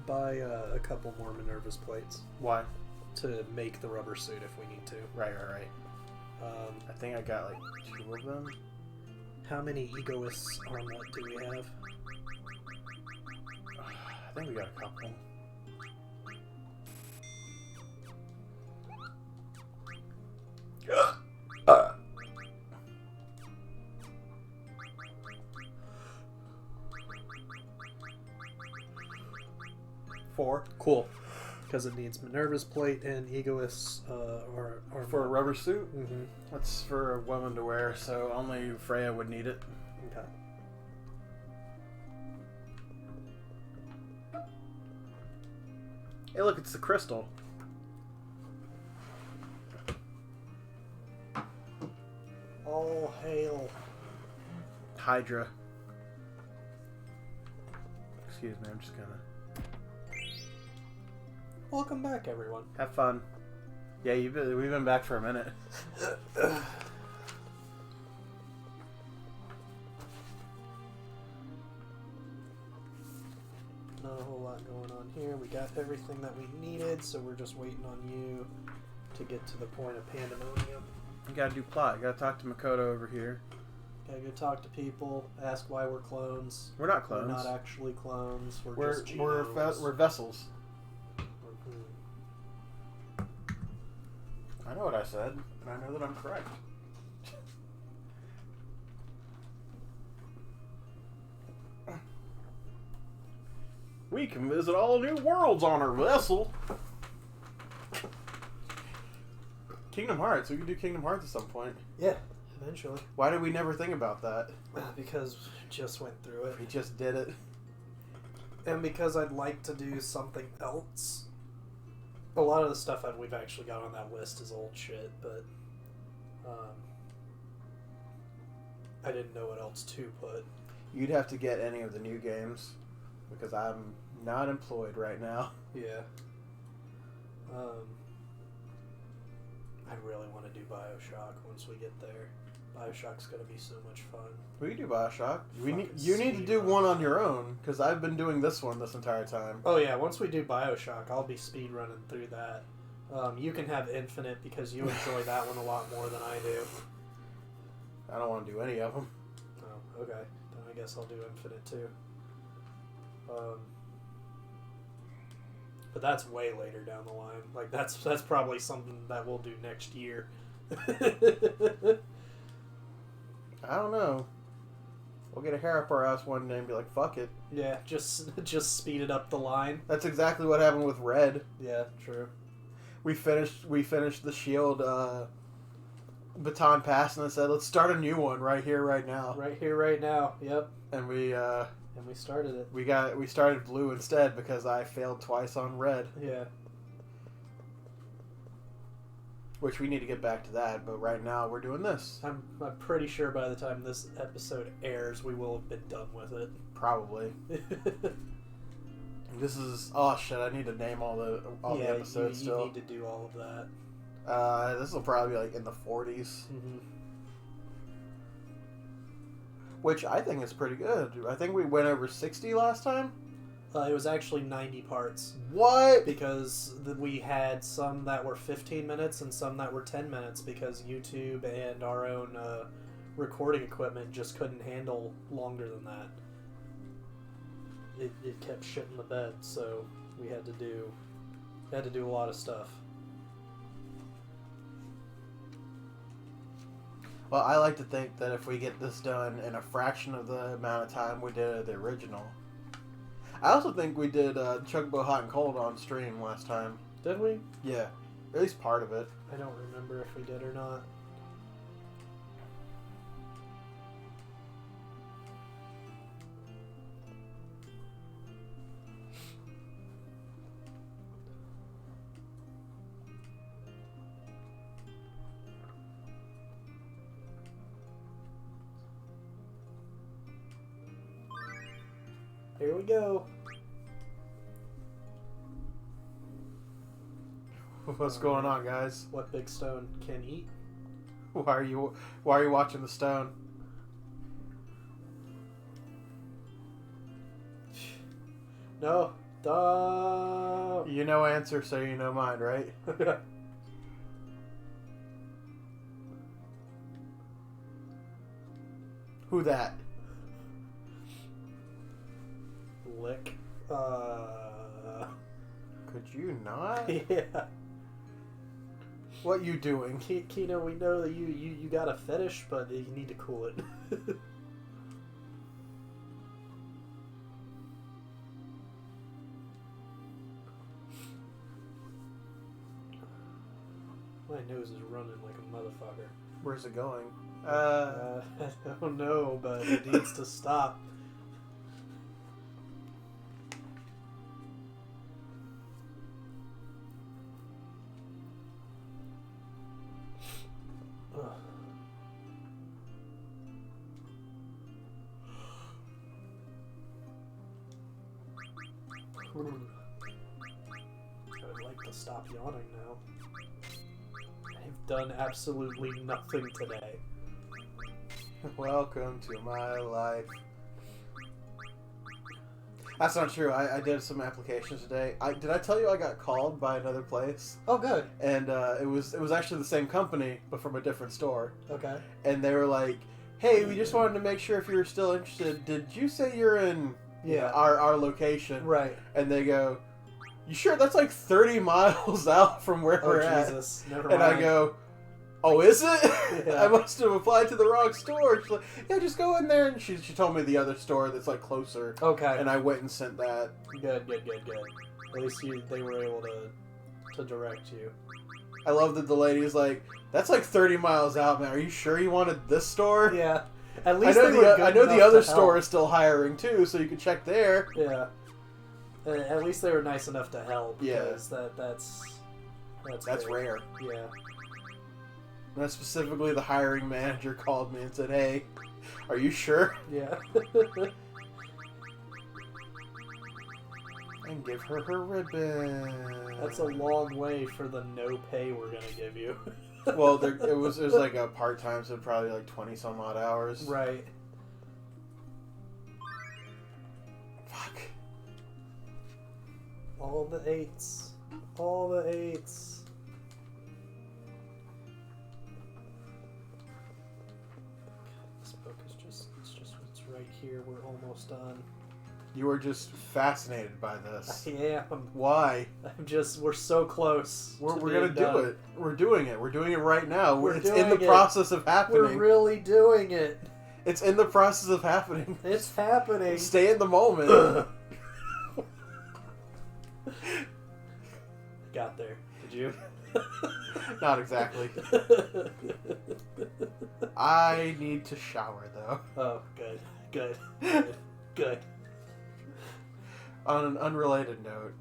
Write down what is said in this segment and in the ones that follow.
buy a couple more Minerva's plates. Why? To make the rubber suit if we need to. Right. I think I got like 2 of them. How many egoists on that do we have? I think we got a couple. Four. Cool. Because it needs Minerva's plate and egoists or For a rubber suit? Mm-hmm. That's for a woman to wear, so only Freya would need it. Okay. Hey, look, it's the crystal. All hail. Hydra. Excuse me, I'm just gonna... Welcome back, everyone. Have fun. Yeah, we've been back for a minute. Not a whole lot going on here. We got everything that we needed, so we're just waiting on you to get to the point of pandemonium. You gotta do plot. You gotta talk to Makoto over here. Gotta go talk to people, ask why we're clones. We're not clones. We're not actually clones. We're just genomes. We're vessels. Mm-hmm. I know what I said, and I know that I'm correct. We can visit all new worlds on our vessel. Kingdom Hearts. We can do Kingdom Hearts at some point. Yeah, eventually. Why did we never think about that? Because we just went through it. We just did it. And because I'd like to do something else. A lot of the stuff that we've actually got on that list is old shit, but I didn't know what else to put. You'd have to get any of the new games, because I'm not employed right now. Yeah. I really want to do BioShock once we get there. BioShock's going to be so much fun. We can do BioShock. You need to speed do run. one on your own, because I've been doing this one this entire time. Oh yeah, once we do BioShock, I'll be speed running through that. You can have Infinite because you enjoy that one a lot more than I do. I don't want to do any of them. Oh, okay. Then I guess I'll do Infinite too. But that's way later down the line. Like that's probably something that we'll do next year. I don't know. We'll get a hair up our ass one day and be like, fuck it. Yeah, just speed it up the line. That's exactly what happened with Red. Yeah, true. We finished the Shield baton pass, and I said, let's start a new one right here, right now. Right here, right now. Yep. And we started it. We started Blue instead because I failed twice on Red. Yeah. Which we need to get back to that, but right now we're doing this. I'm pretty sure by the time this episode airs, we will have been done with it. Probably. This is... Oh, shit, I need to name all the episodes still. You need to do all of that. This will probably be like in the 40s. Mm-hmm. Which I think is pretty good. I think we went over 60 last time. It was actually 90 parts. What? Because we had some that were 15 minutes and some that were 10 minutes because YouTube and our own recording equipment just couldn't handle longer than that. It kept shit in the bed, so we had to do a lot of stuff. Well, I like to think that if we get this done in a fraction of the amount of time we did the original. I also think we did Chocobo Hot and Cold on stream last time. Did we? Yeah. At least part of it. I don't remember if we did or not. Here we go. What's going on, guys? What big stone can eat? Why are you watching the stone? No, Stop. You know answer, so you know mine, right? Who that? Lick. Could you not? Yeah. What you doing? Kino, we know that you got a fetish, but you need to cool it. My nose is running like a motherfucker. Where's it going? I don't know, but it needs to stop. Ugh. I would like to stop yawning now. I've done absolutely nothing today. Welcome to my life. That's not true. I did some applications today. Did I tell you I got called by another place? Oh, good. And it was actually the same company, but from a different store. Okay. And they were like, "Hey, we just wanted to make sure if you were still interested. Did you say you're in our location?" Right. And they go, "You sure? That's like 30 miles out from where we're at." Jesus. Never And mind. I go, "Oh, is it? Yeah. I must have applied to the wrong store." She's like, "Yeah, just go in there." And she told me the other store that's like closer. Okay. And I went and sent that. Good. At least they were able to direct you. I love that the lady's like, "That's like 30 miles out, man. Are you sure you wanted this store?" Yeah. At I least know they were good I know the enough other to store help. is still hiring too, so you can check there. Yeah. At least they were nice enough to help. Yeah. Because that's great. rare. Yeah. And specifically, the hiring manager called me and said, "Hey, are you sure?" Yeah. And give her ribbon. That's a long way for the no pay we're gonna give you. Well, it was like a part time, so probably like 20 some odd hours. Right. Fuck. All the eights. All the eights. This book is it's right here. We're almost done. You were just fascinated by this. Yeah. Why? We're so close. We're to gonna being do done. it. We're doing it. We're doing it right now. We're It's in doing the it. process of happening. We're really doing it. It's in the process of happening. It's happening. Stay in the moment. Got there. Did you? Not exactly. I need to shower though. Oh, good. Good. On an unrelated note.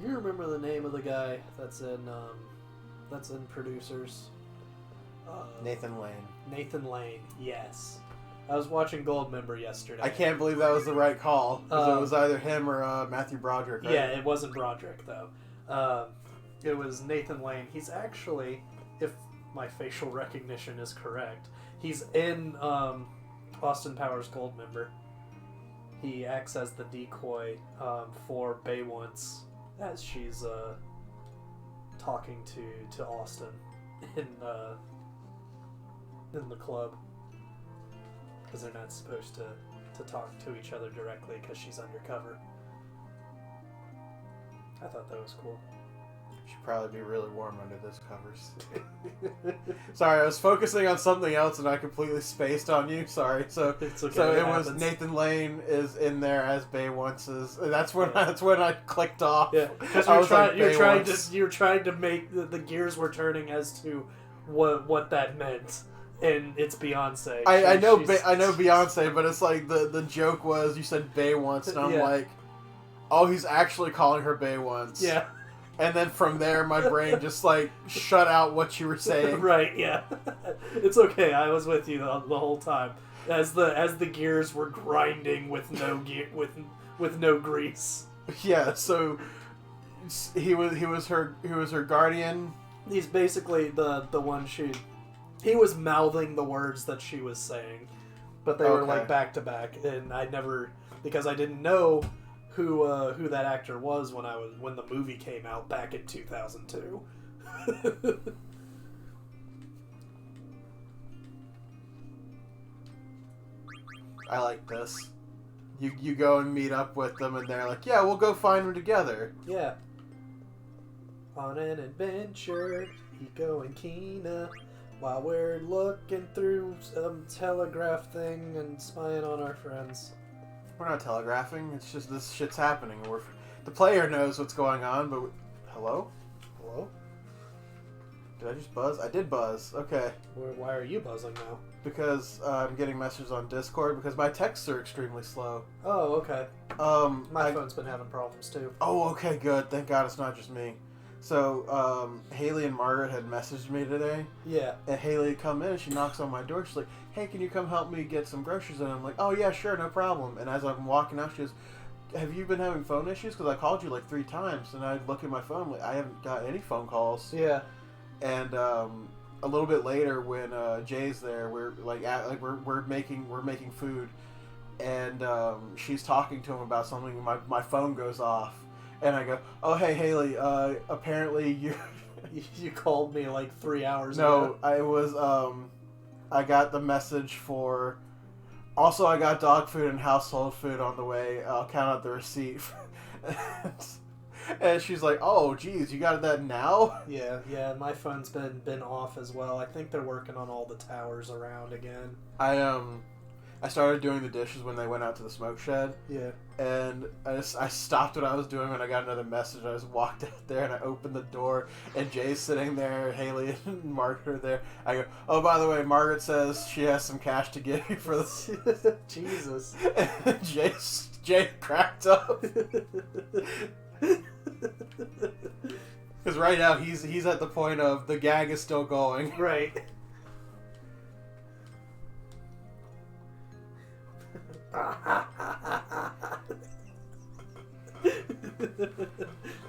You remember the name of the guy that's in Producers? Nathan Lane. Nathan Lane. Yes. I was watching Goldmember yesterday. I can't believe that was the right call. Because it was either him or Matthew Broderick, right? Yeah, it wasn't Broderick though. It was Nathan Lane. He's actually, if my facial recognition is correct, he's in Austin Powers Goldmember. He acts as the decoy for Bay once as she's talking to Austin in the club, because they're not supposed to talk to each other directly because she's undercover. I thought that was cool. Should probably be really warm under those covers. Sorry, I was focusing on something else and I completely spaced on you. Sorry. So It's okay, so it it was happens. Nathan Lane is in there as Bay Once's. That's when I clicked off. Yeah, because I was like, you're Bay trying Once. to make the gears were turning as to what that meant, and it's Beyonce. I know She's- I know Beyonce, but it's like the joke was you said Bay Once, and I'm Yeah. like, oh, he's actually calling her Bay Once. Yeah. And then from there, my brain just like shut out what you were saying. Right, yeah. It's okay. I was with you the whole time as the gears were grinding with no gear with no grease. Yeah. So he was her guardian. He's basically the one he was mouthing the words that she was saying, but they were like back to back, and I never, because I didn't know who that actor was when the movie came out back in 2002. I like this. You go and meet up with them, and they're like, "Yeah, we'll go find her together." Yeah. On an adventure, Hiko and Kina, while we're looking through some telegraph thing and spying on our friends. We're not telegraphing. It's just this shit's happening. The player knows what's going on, but hello? Hello? Did I just buzz? I did buzz. Okay. Why are you buzzing now? Because I'm getting messages on Discord because my texts are extremely slow. Oh, okay. My phone's been having problems too. Oh, okay, good. Thank God it's not just me. So, Haley and Margaret had messaged me today. Yeah. And Haley had come in and she knocks on my door. She's like, "Hey, can you come help me get some groceries?" And I'm like, "Oh, yeah, sure, no problem." And as I'm walking out, she goes, "Have you been having phone issues? Because I called you like 3 times." And I look at my phone, like, I haven't got any phone calls. Yeah. And a little bit later, when Jay's there, we're we're making food, and she's talking to him about something. My phone goes off, and I go, "Oh, hey, Haley. Apparently you you called me like 3 hours ago." No, I was I got the message for. Also, I got dog food and household food on the way. I'll count out the receipt. And she's like, "Oh, geez, you got that now?" Yeah. My phone's been off as well. I think they're working on all the towers around again. I started doing the dishes when they went out to the smoke shed. Yeah. And I stopped what I was doing when I got another message. I just walked out there and I opened the door, and Jay's sitting there, Haley and Margaret are there. I go, "Oh, by the way, Margaret says she has some cash to give you for this." Jesus. And Jay cracked up. Because right now he's at the point of the gag is still going. Right.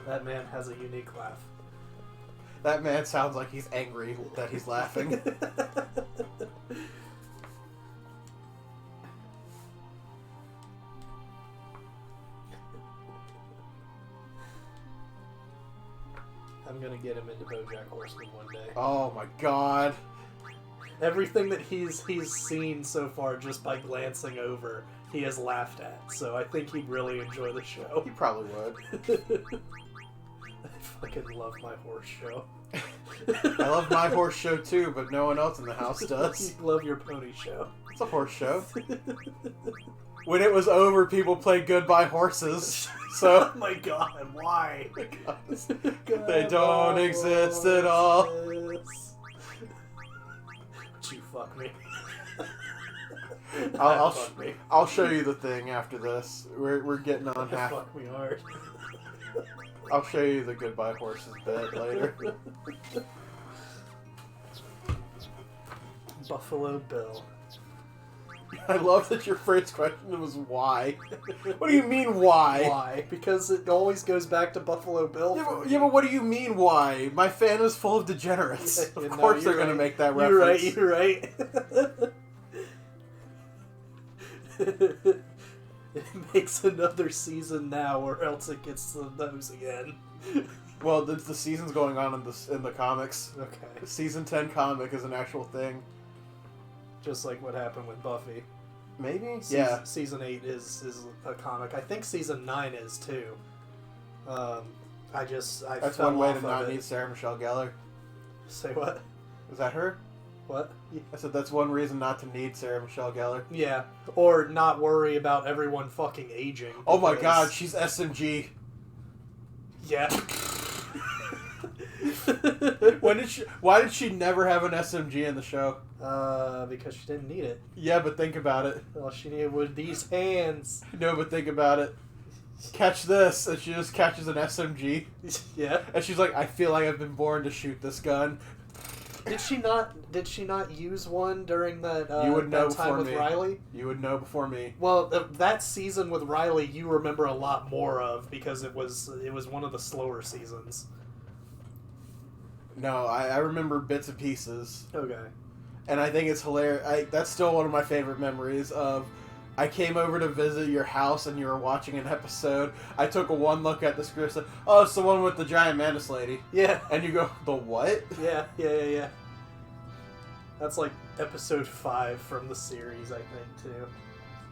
That man has a unique laugh. That man sounds like he's angry that he's laughing. I'm gonna get him into BoJack Horseman one day. Oh my god. Everything that he's seen so far just by glancing over, he has laughed at. So I think he'd really enjoy the show. He probably would. I fucking love my horse show. I love my horse show too, but no one else in the house does. You love your pony show. It's a horse show. When it was over, people played Goodbye Horses. So Oh my god, why? because they don't exist at all. Would you fuck me? I'll show you the thing after this. We're getting on half. Fuck me hard. I'll show you the Goodbye Horses bit later. Buffalo Bill. I love that your first question was why. What do you mean why? Why? Because it always goes back to Buffalo Bill. Yeah, but what do you mean why? My fan is full of degenerates. Yeah, of no, course they're you're going to right. make that You're reference. right. It makes another season now, or else it gets the nose again. Well, the season's going on in the comics. Okay. Season 10 comic is an actual thing. Just like what happened with Buffy. Maybe? Yeah. Season 8 is a comic. I think Season 9 is too. That's fell one way off to of not it. need Sarah Michelle Gellar. Say what? Is that her? What? I said that's one reason not to need Sarah Michelle Gellar. Yeah. Or not worry about everyone fucking aging. Oh my because- god, she's SMG. Yeah. Why did she never have an SMG in the show? Because she didn't need it. Yeah, but think about it. All she needed was these hands. No, but think about it. catch this, and she just catches an SMG. Yeah. And she's like, I feel like I've been born to shoot this gun. Did she not use one during that, you would know that time with me. Riley? You would know before me. Well, that season with Riley you remember a lot more of because it was one of the slower seasons. No, I remember bits and pieces. Okay. And I think it's hilarious. That's still one of my favorite memories of... I came over to visit your house and you were watching an episode. I took one look at the script and said, oh, it's the one with the giant mantis lady. Yeah. And you go, the what? Yeah. That's like episode 5 from the series, I think, too.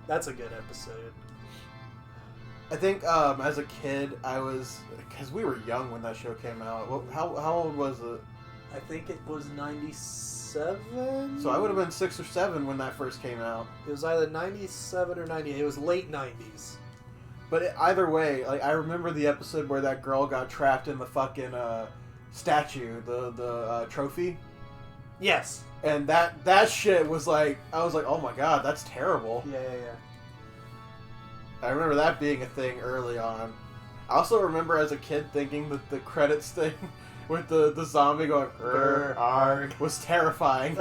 That's a good episode. I think as a kid, I was... Because we were young when that show came out. How old was it? I think it was 97? So I would have been 6 or 7 when that first came out. It was either 97 or 98. It was late 90s. But either way, like I remember the episode where that girl got trapped in the fucking statue, the trophy. Yes. And that shit was like, I was like, oh my god, that's terrible. Yeah. I remember that being a thing early on. I also remember as a kid thinking that the credits thing with the zombie going arg was terrifying.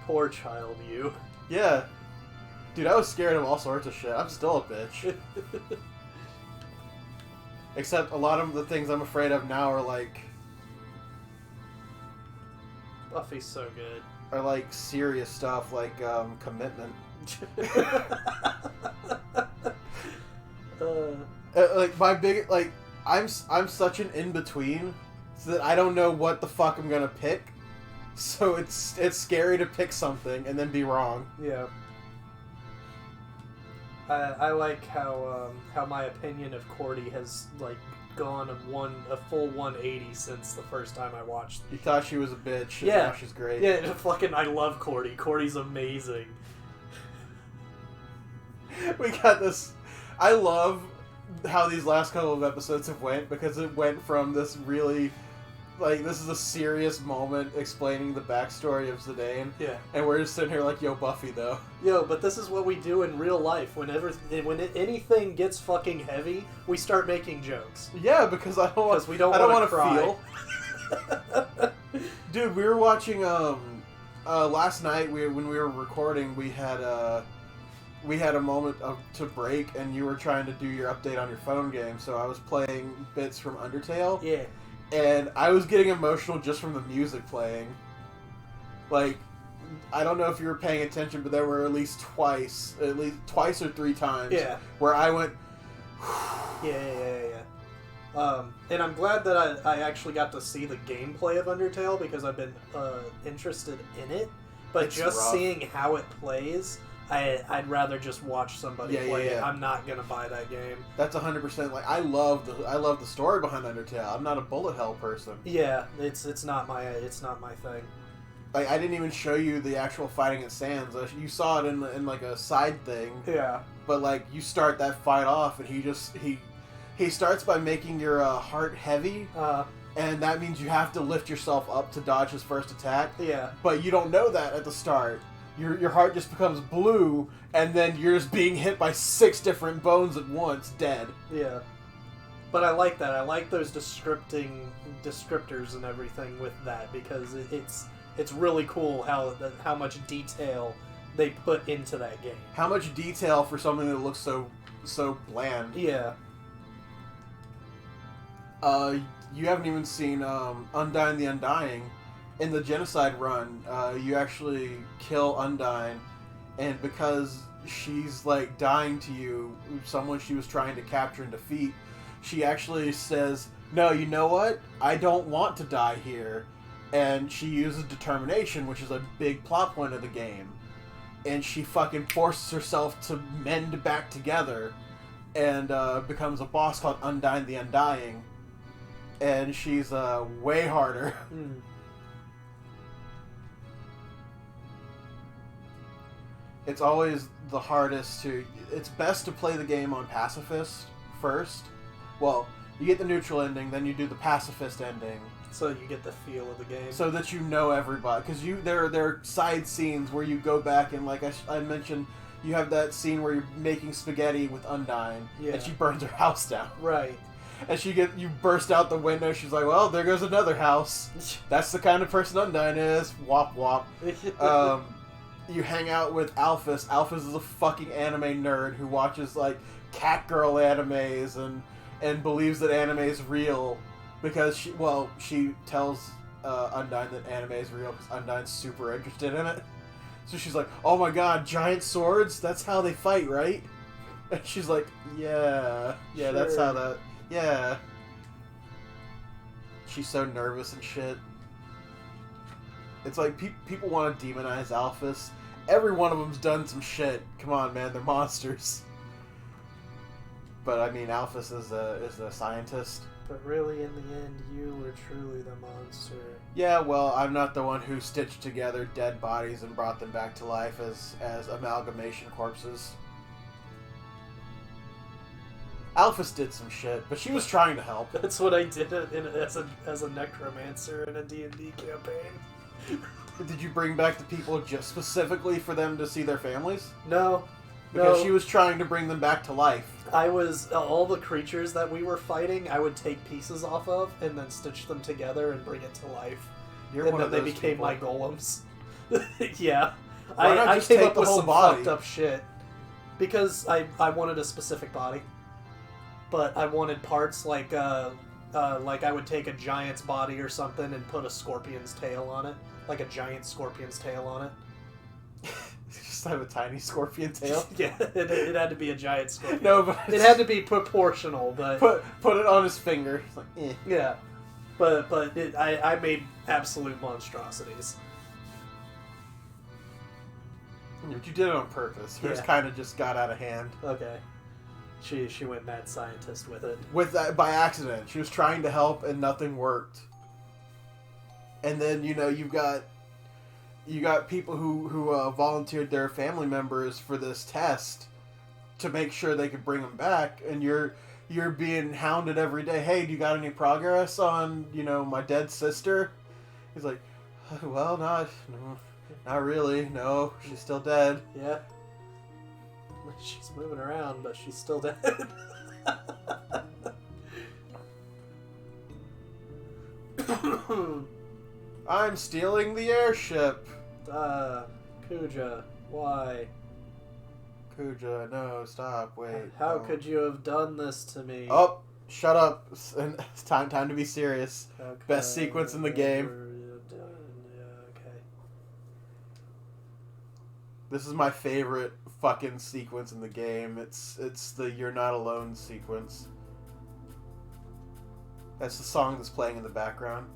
Poor child, you. Yeah. Dude, I was scared of all sorts of shit. I'm still a bitch. Except a lot of the things I'm afraid of now are like... Buffy's so good. Are like serious stuff, like commitment. Like my big... Like, I'm such an in-between so that I don't know what the fuck I'm gonna pick. So it's scary to pick something and then be wrong. Yeah. I like how my opinion of Cordy has like gone a full 180 since the first time I watched. You thought she was a bitch. And Yeah, now she's great. Yeah, fucking I love Cordy. Cordy's amazing. We got this. I love how these last couple of episodes have went because it went from this really. Like, this is a serious moment explaining the backstory of Zidane. Yeah. And we're just sitting here like, yo, Buffy, though. Yo, but this is what we do in real life. When anything gets fucking heavy, we start making jokes. Yeah, because I don't want. We don't I don't want to feel. Dude, we were watching. Last night when we were recording, we had a moment to break, and you were trying to do your update on your phone game. So I was playing bits from Undertale. Yeah. And I was getting emotional just from the music playing. Like, I don't know if you were paying attention, but there were at least twice or 3 times where I went... Yeah. And I'm glad that I actually got to see the gameplay of Undertale because I've been interested in it. But it's just rough. seeing how it plays... I'd rather just watch somebody play it. Yeah. I'm not gonna buy that game. That's 100%. Like, I love the story behind Undertale. I'm not a bullet hell person. Yeah, it's not my thing. Like, I didn't even show you the actual fighting at Sans. You saw it in like a side thing. Yeah. But like, you start that fight off, and he starts by making your heart heavy. And that means you have to lift yourself up to dodge his first attack. Yeah. But you don't know that at the start. Your heart just becomes blue, and then you're just being hit by 6 different bones at once, dead. Yeah. But I like that. I like those descriptors and everything with that because it's really cool how much detail they put into that game. How much detail for something that looks so bland. Yeah. You haven't even seen Undyne the Undying. In the genocide run, you actually kill Undyne, and because she's like dying to you, someone she was trying to capture and defeat, she actually says, no, you know what? I don't want to die here. And she uses determination, which is a big plot point of the game. And she fucking forces herself to mend back together and becomes a boss called Undyne the Undying. And she's way harder. It's always the hardest to... It's best to play the game on pacifist first. Well, you get the neutral ending, then you do the pacifist ending. So you get the feel of the game. So that you know everybody. Because there are side scenes where you go back and, like I mentioned, you have that scene where you're making spaghetti with Undyne, Yeah. and she burns her house down. Right. And you burst out the window. She's like, "Well, there goes another house." That's the kind of person Undyne is. Wop wop. You hang out with Alphys. Alphys is a fucking anime nerd who watches like catgirl animes and believes that anime is real because she tells Undyne that anime is real because Undyne's super interested in it. So she's like, "Oh my god, giant swords? That's how they fight, right?" And she's like, "Yeah, Sure. that's how that." Yeah. She's so nervous and shit. It's like people want to demonize Alphys. Every one of them's done some shit. Come on, man, they're monsters. But I mean, Alphys is a scientist. But really, in the end, you were truly the monster. Yeah, well, I'm not the one who stitched together dead bodies and brought them back to life as amalgamation corpses. Alphys did some shit, but she was trying to help. That's what I did as a necromancer in a D&D campaign. Did you bring back the people just specifically for them to see their families? No. Because she was trying to bring them back to life. I was... all the creatures that we were fighting, I would take pieces off of and then stitch them together and bring it to life. You're and one then of they those became people. my golems. Yeah. Why not I just came take up the with whole some body? fucked up shit. Because I wanted a specific body. But I wanted parts like I would take a giant's body or something and put a scorpion's tail on it. Like a giant scorpion's tail on it. Just have a tiny scorpion tail? Yeah, it had to be a giant scorpion. No, but... It had to be proportional, but... Put it on his finger. It's like, eh. Yeah. But I made absolute monstrosities. But you did it on purpose. Hers Yeah. kind of just got out of hand. Okay. She went mad scientist with it. With that, by accident. She was trying to help and nothing worked. And then, you've got people who volunteered their family members for this test to make sure they could bring them back, and you're being hounded every day. Hey, do you got any progress on my dead sister? He's like, well, not really. No, she's still dead. Yeah. She's moving around, but she's still dead. I'm stealing the airship. Kuja, why? Kuja, no, stop, wait. How no. could you have done this to me? Oh, shut up. It's time to be serious. How Best could sequence in the I game. ever have done- Yeah, okay. This is my favorite fucking sequence in the game. It's the You're Not Alone sequence. That's the song that's playing in the background.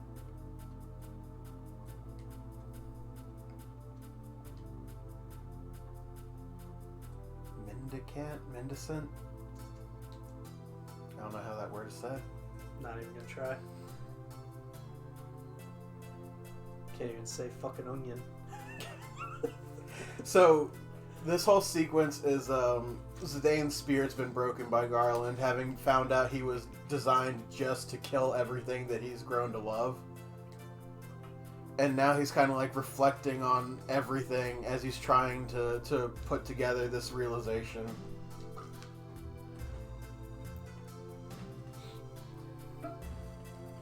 Mendicant? I don't know how that word is said. Not even gonna try. Can't even say fucking onion. So, this whole sequence is Zidane's spirit's been broken by Garland, having found out he was designed just to kill everything that he's grown to love. And now he's kind of like reflecting on everything as he's trying to put together this realization.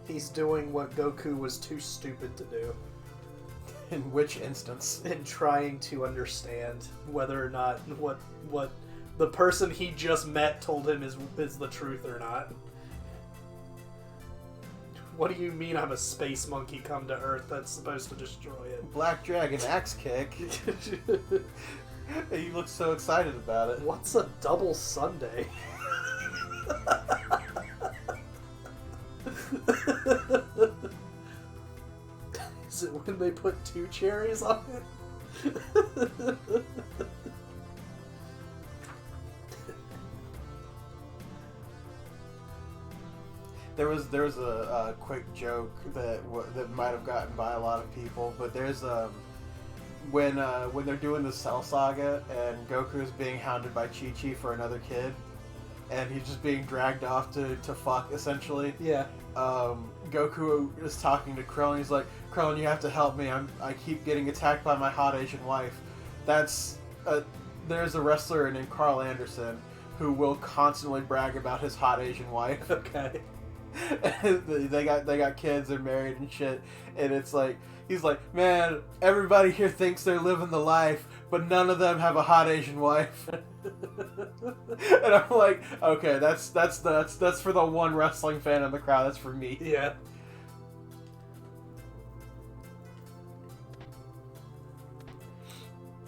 He's doing what Goku was too stupid to do. In which instance? In trying to understand whether or not what the person he just met told him is the truth or not. What do you mean I'm a space monkey come to Earth that's supposed to destroy it? Black Dragon axe kick. He looks so excited about it. What's a double sundae? Is it when they put 2 cherries on it? There was a quick joke that might have gotten by a lot of people, but there's when they're doing the Cell Saga and Goku's being hounded by Chi-Chi for another kid, and he's just being dragged off to fuck essentially. Yeah. Goku is talking to Krillin. He's like, Krillin, you have to help me. I keep getting attacked by my hot Asian wife. That's there's a wrestler named Carl Anderson who will constantly brag about his hot Asian wife. Okay. they got kids, they're married and shit, and it's like he's like, man, everybody here thinks they're living the life, but none of them have a hot Asian wife. And I'm like, okay, that's for the one wrestling fan in the crowd. That's for me. Yeah.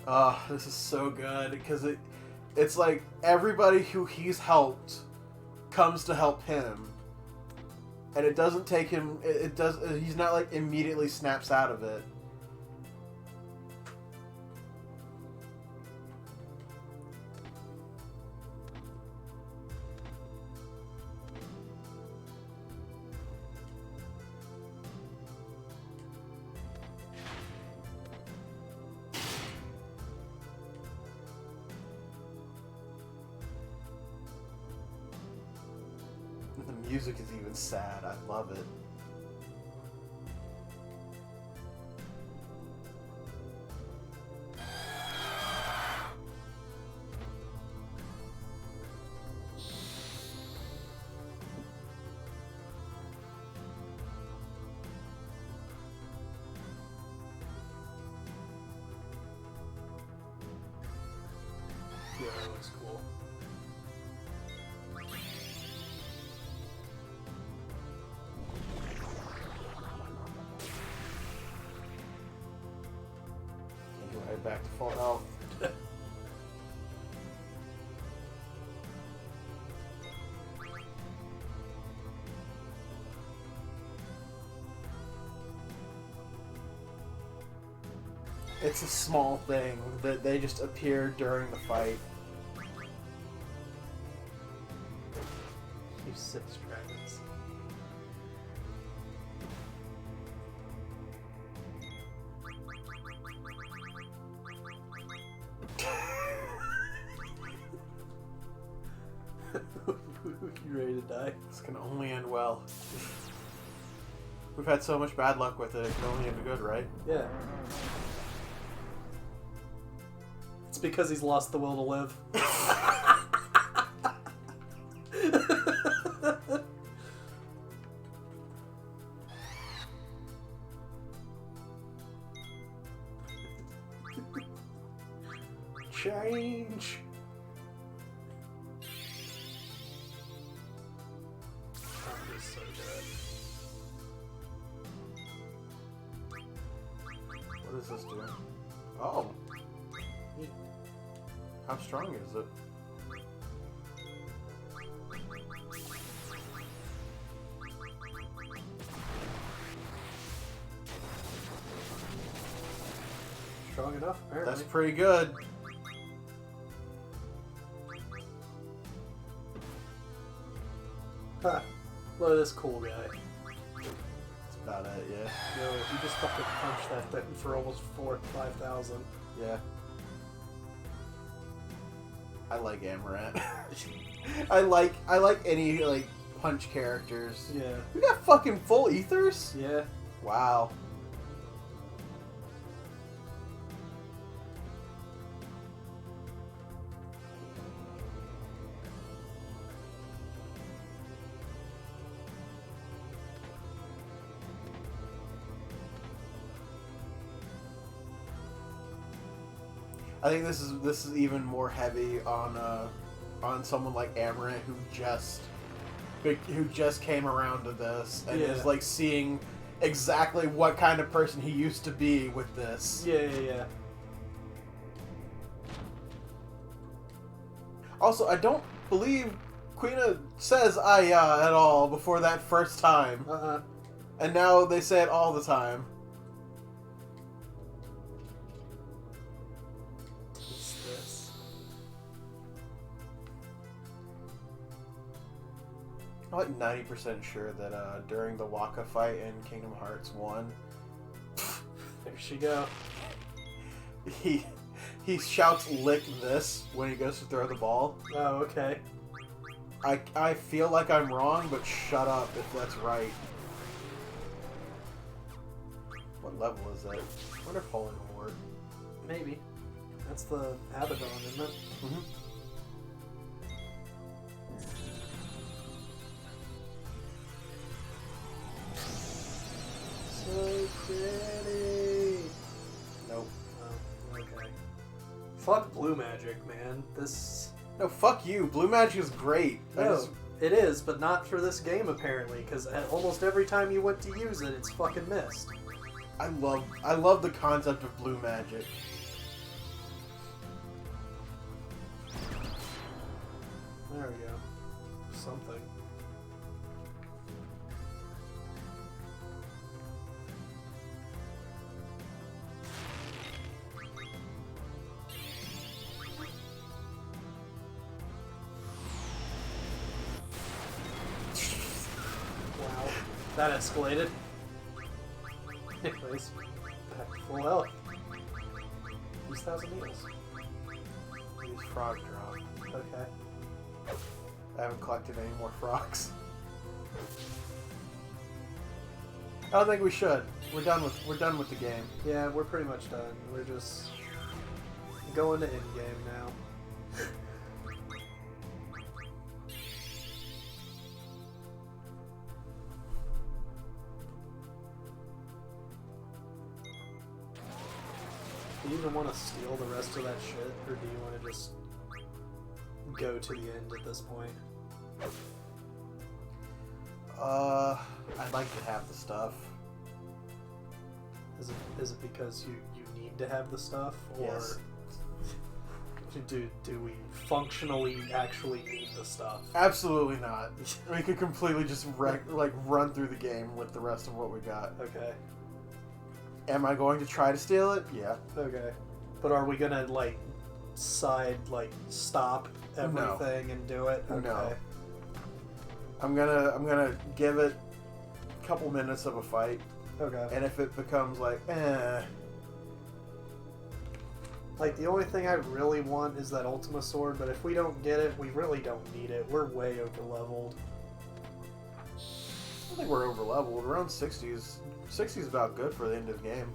Oh, this is so good because it's like everybody who he's helped comes to help him, and it doesn't take him. It does. He's not like immediately snaps out of it. The music is even sad. I love it. Yeah, that looks cool. Right back to full health. It's a small thing that they just appear during the fight. You 6 dragons. You ready to die? This can only end well. We've had so much bad luck with it, it can only end good, right? Yeah. It's because he's lost the will to live. Change. That is so good. What is this doing? Oh. How strong is it? Strong enough, apparently. That's pretty good. Huh. Look at this cool guy. That's about it, yeah. Yo, he just fucking punched that thing for almost 5,000. Yeah. I like Amaranth. I like any like punch characters. Yeah. We got fucking full ethers? Yeah. Wow. I think this is even more heavy on someone like Amaranth who just came around to this and is like seeing exactly what kind of person he used to be with this. Yeah. Also, I don't believe Quina says "Aya" at all before that first time. And now they say it all the time. I'm like 90% sure that during the Waka fight in Kingdom Hearts 1, There she go. he shouts "lick this" when he goes to throw the ball. Oh, okay. I feel like I'm wrong, but shut up if that's right. What level is that? I wonder if Holy will work. Maybe. That's the Abaddon, isn't it? Mm-hmm. So pretty. Nope. Oh, okay. Fuck blue magic, man. This. No, fuck you. Blue magic is great. No, it is, but not for this game apparently, because almost every time you went to use it, it's fucking missed. I love the concept of blue magic. There we go. Something. Wow. That escalated. Anyways, back to full health. Use 1,000 heals. Use frog drop. Okay. I haven't collected any more frogs. I don't think we should. We're done with the game. Yeah, we're pretty much done. We're just going to endgame now. Do you even want to steal the rest of that shit, or do you want to just go to the end at this point? I'd like to have the stuff. Is it because you need to have the stuff, or Yes. do we functionally actually need the stuff? Absolutely not. We could completely just run through the game with the rest of what we got. Okay. Am I going to try to steal it? Yeah. Okay. But are we gonna stop everything and do it? Okay. No. I'm gonna give it a couple minutes of a fight, Okay. and if it becomes Like, the only thing I really want is that Ultima Sword, but if we don't get it, we really don't need it. We're way over-leveled. I think we're over leveled. Around 60s. 60 is about good for the end of the game.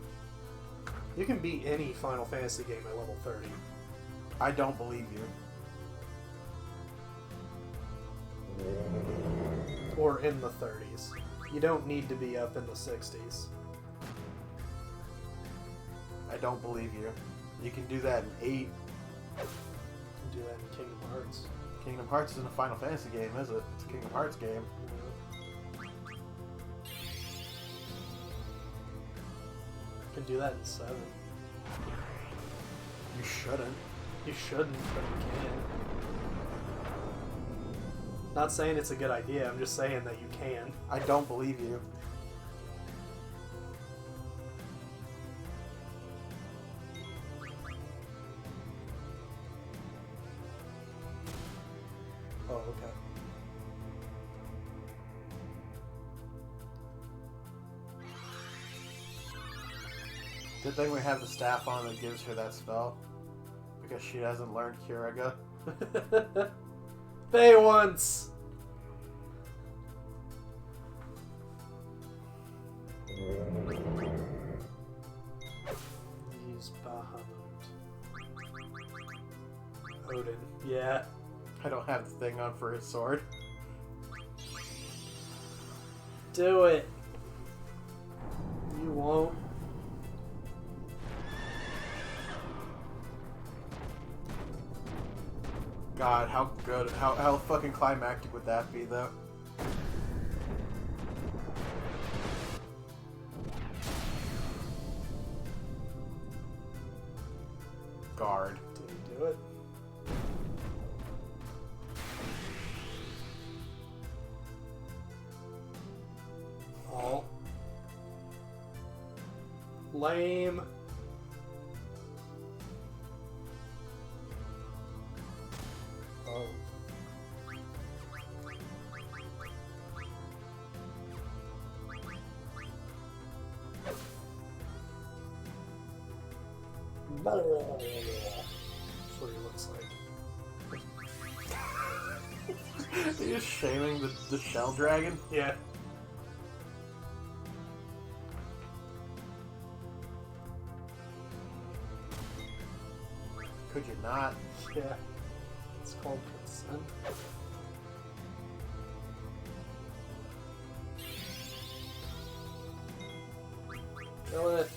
You can beat any Final Fantasy game at level 30. I don't believe you. Or in the 30s. You don't need to be up in the 60s. I don't believe you. You can do that in 8. You can do that in Kingdom Hearts. Kingdom Hearts isn't a Final Fantasy game, is it? It's a Kingdom Hearts game. You can do that in 7. You shouldn't. You shouldn't, but you can. Not saying it's a good idea, I'm just saying that you can. I don't believe you. Oh, okay. Good thing we have the staff on that gives her that spell. Because she hasn't learned Curaga. They once! Use Bahamut. Odin. Yeah. I don't have the thing on for his sword. Do it. You won't. God, how good, how fucking climactic would that be, though? Guard. Did you do it? Oh. Lame. Oh. That's what he looks like. Are you just shaming the shell dragon? Yeah. Could you not? Yeah. It's called consent. Kill it.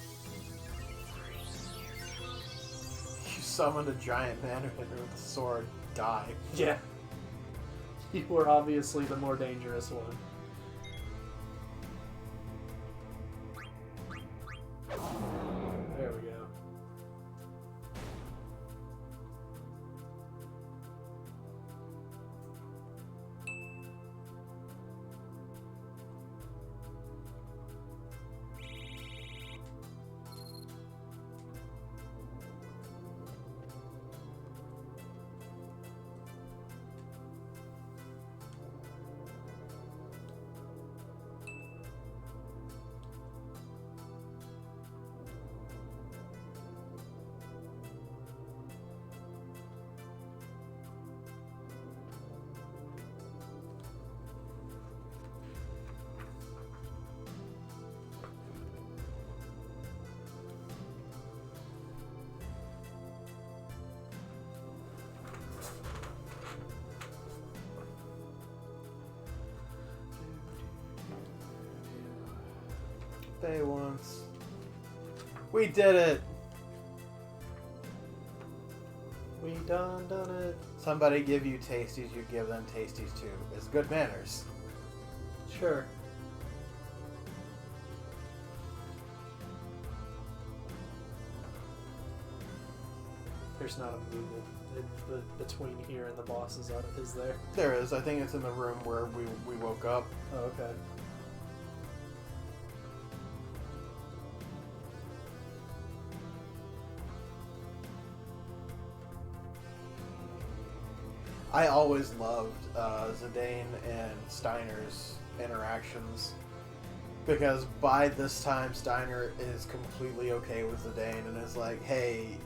You summoned a giant man who hit her with a sword. Die. Yeah. You were obviously the more dangerous one. There we go. They once. We did it! We done it. Somebody give you tasties, you give them tasties too. It's good manners. Sure. There's not a movement between here and the boss, is there? There is. I think it's in the room where we woke up. Oh, okay. I always loved Zidane and Steiner's interactions because by this time Steiner is completely okay with Zidane and is like, hey,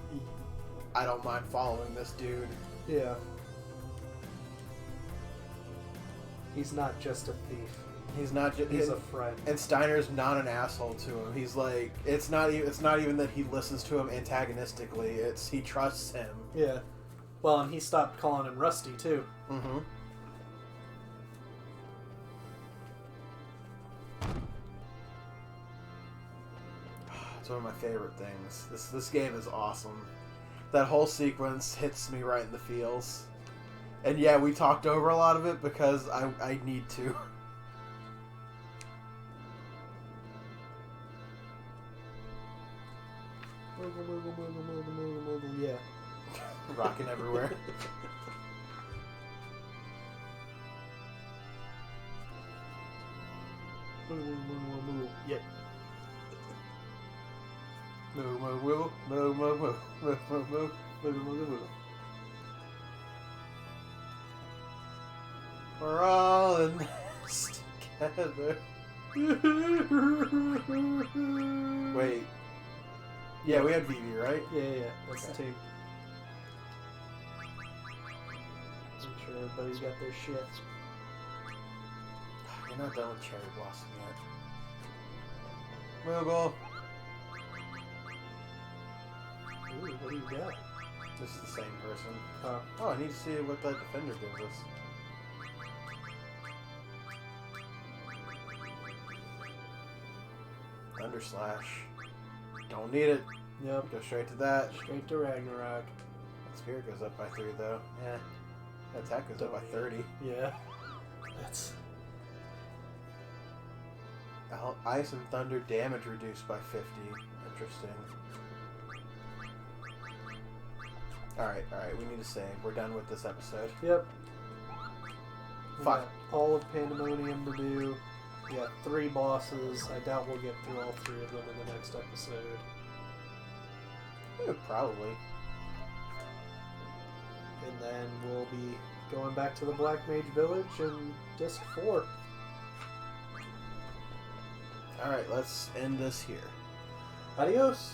I don't mind following this dude. Yeah. He's not just a thief. He's not just... He's a friend. And Steiner's not an asshole to him. He's like... It's not even that he listens to him antagonistically. It's he trusts him. Yeah. Well, and he stopped calling him Rusty, too. Mm-hmm. It's one of my favorite things. This game is awesome. That whole sequence hits me right in the feels. And yeah, we talked over a lot of it because I need to. Yeah. Rocking everywhere. Yeah. Move, move, move, move, move, move, move, move, move, move, move, move. We're all in this together. Wait. Yeah, we had Vivi, right? Yeah. That's the team. I'm sure everybody's got their shit. You're not done with Cherry Blossom yet. Moogle. Ooh, what do you got? This is the same person. Oh, Oh, I need to see what that defender gives us. Thunder Slash. Don't need it. yep. Go straight to that. Straight to Ragnarok. Spirit goes up by 3 though. Yeah. Attack goes up by 30. Yeah. That's... Ice and Thunder damage reduced by 50. Interesting. Alright, we need to save. We're done with this episode. Yep. We Fuck. got all of Pandemonium to do. We got 3 bosses. I doubt we'll get through all 3 of them in the next episode. Yeah, probably. And then we'll be going back to the Black Mage Village in Disc 4. Alright, let's end this here. Adios!